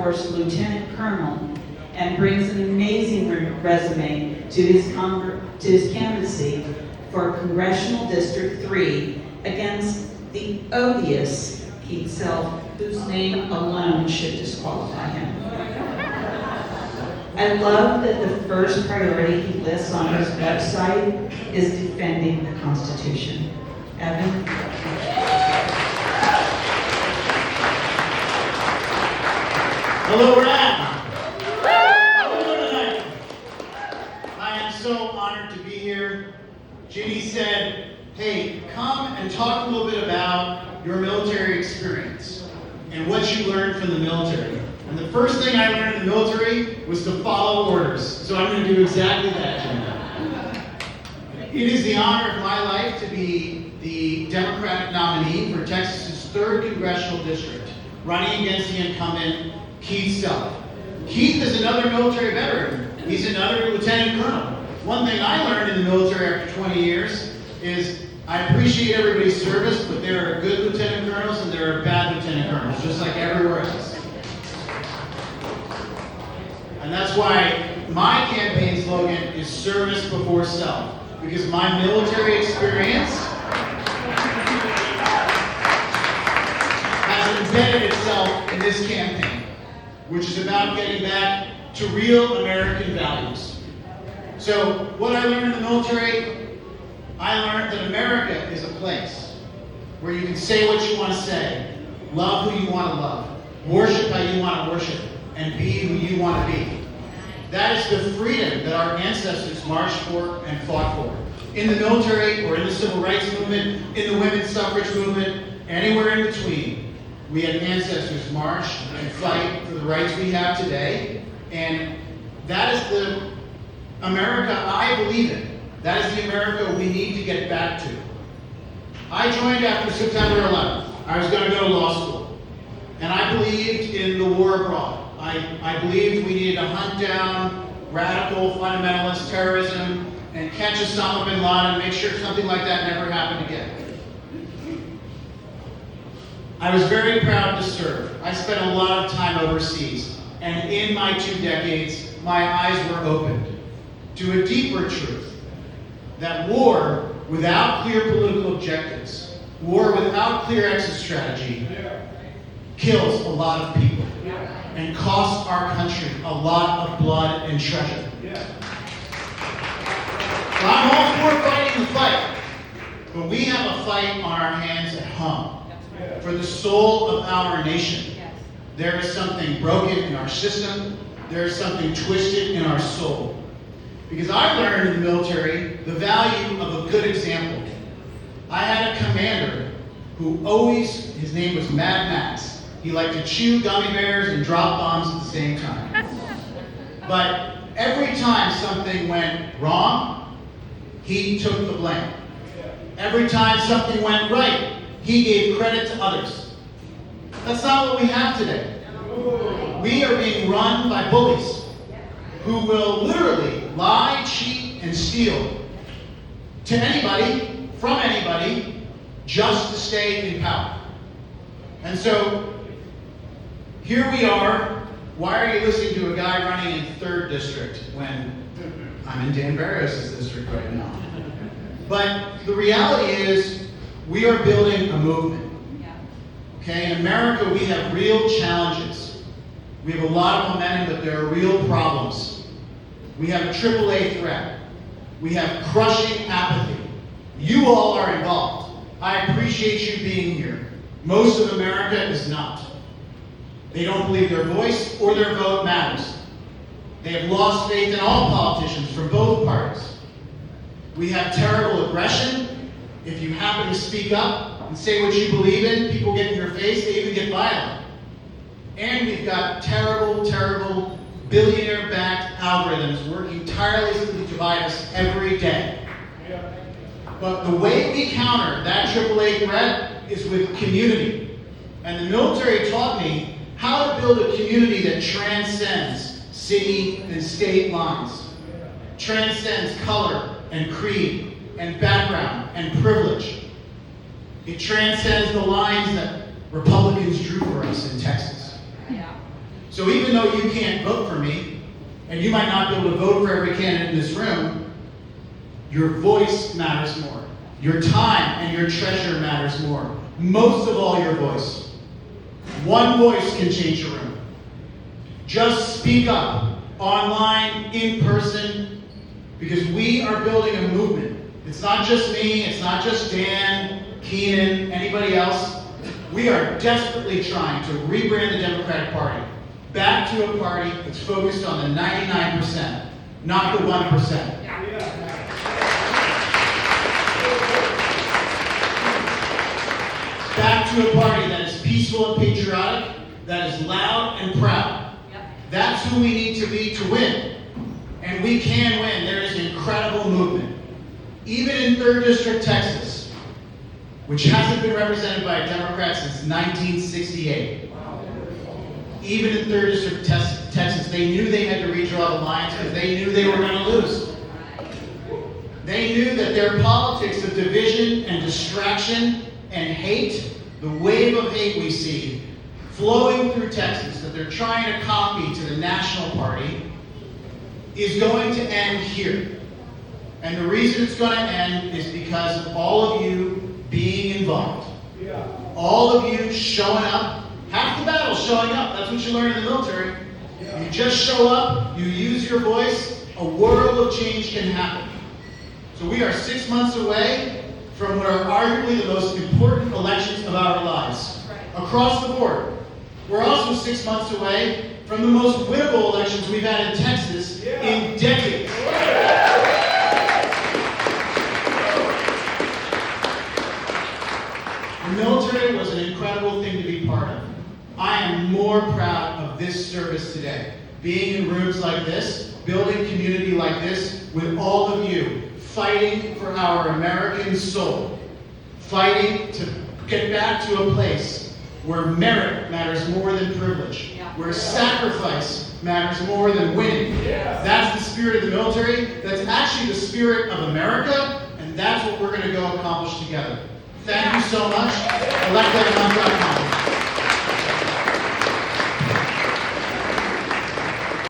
Force lieutenant colonel and brings an amazing resume to his candidacy for Congressional District 3 against the odious Keith Self, whose name alone should disqualify him. I love that the first priority he lists on his website is defending the Constitution. Evan? Hello, Rad. How are we doing tonight? I am so honored to be here. Ginny said, hey, come and talk a little bit about your military experience and what you learned from the military. And the first thing I learned in the military was to follow orders. So I'm going to do exactly that, Ginny. It is the honor of my life to be the Democratic nominee for Texas's 3rd Congressional District, running against the incumbent Keith Self. Keith is another military veteran. He's another lieutenant colonel. One thing I learned in the military after 20 years is I appreciate everybody's service, but there are good lieutenant colonels and there are bad lieutenant colonels, just like everywhere else. And that's why my campaign slogan is service before self, because my military experience has embedded itself in this campaign, which is about getting back to real American values. So what I learned in the military, I learned that America is a place where you can say what you want to say, love who you want to love, worship how you want to worship, and be who you want to be. That is the freedom that our ancestors marched for and fought for. In the military or in the civil rights movement, in the women's suffrage movement, anywhere in between, we had ancestors march and fight for the rights we have today. And that is the America I believe in. That is the America we need to get back to. I joined after September 11th. I was going to go to law school. And I believed in the war abroad. I believed we needed to hunt down radical fundamentalist terrorism and catch Osama bin Laden and make sure something like that never happened again. I was very proud to serve. I spent a lot of time overseas. And in my 2 decades, my eyes were opened to a deeper truth. That war without clear political objectives, war without clear exit strategy, kills a lot of people and costs our country a lot of blood and treasure. So I'm all for fighting the fight, but we have a fight on our hands at home for the soul of our nation. There is something broken in our system. There is something twisted in our soul. Because I learned in the military the value of a good example. I had a commander who always, his name was Mad Max. He liked to chew gummy bears and drop bombs at the same time. But every time something went wrong, he took the blame. Every time something went right, he gave credit to others. That's not what we have today. We are being run by bullies who will literally lie, cheat, and steal to anybody, from anybody, just to stay in power. And so, here we are. Why are you listening to a guy running in 3rd District when I'm in Dan Barrios' district right now? But the reality is, we are building a movement. Okay, in America, we have real challenges. We have a lot of momentum, but there are real problems. We have a AAA threat. We have crushing apathy. You all are involved. I appreciate you being here. Most of America is not. They don't believe their voice or their vote matters. They have lost faith in all politicians from both parties. We have terrible aggression. If you happen to speak up and say what you believe in, people get in your face, they even get violent. And we've got terrible, terrible billionaire-backed algorithms working tirelessly to divide us every day. But the way we counter that AAA threat is with community. And the military taught me how to build a community that transcends city and state lines, transcends color and creed and background and privilege. It transcends the lines that Republicans drew for us in Texas. So even though you can't vote for me, and you might not be able to vote for every candidate in this room, your voice matters more. Your time and your treasure matters more. Most of all, your voice. One voice can change a room. Just speak up, online, in person, because we are building a movement. It's not just me, it's not just Dan, Keenan, anybody else. We are desperately trying to rebrand the Democratic Party back to a party that's focused on the 99%, not the 1%. Back to a party that is peaceful and patriotic, that is loud and proud. That's who we need to be to win. And we can win. There is an incredible movement. Even in 3rd District, Texas, which hasn't been represented by a Democrat since 1968. Even in 3rd District, Texas, they knew they had to redraw the lines because they knew they were going to lose. They knew that their politics of division and distraction and hate, the wave of hate we see flowing through Texas, that they're trying to copy to the national party, is going to end here. And the reason it's going to end is because of all of you being involved. All of you showing up. Half the battle showing up. That's what you learn in the military. You just show up, you use your voice, a world of change can happen. So we are 6 months away from what are arguably the most important elections of our lives. Across the board. We're also 6 months away from the most winnable elections we've had in Texas in decades. The military was an incredible thing to be part of. I am more proud of this service today. Being in rooms like this, building community like this, with all of you, fighting for our American soul, fighting to get back to a place where merit matters more than privilege, where sacrifice matters more than winning. That's the spirit of the military. That's actually the spirit of America, and that's what we're going to go accomplish together. Thank you so much. Electedamount.com.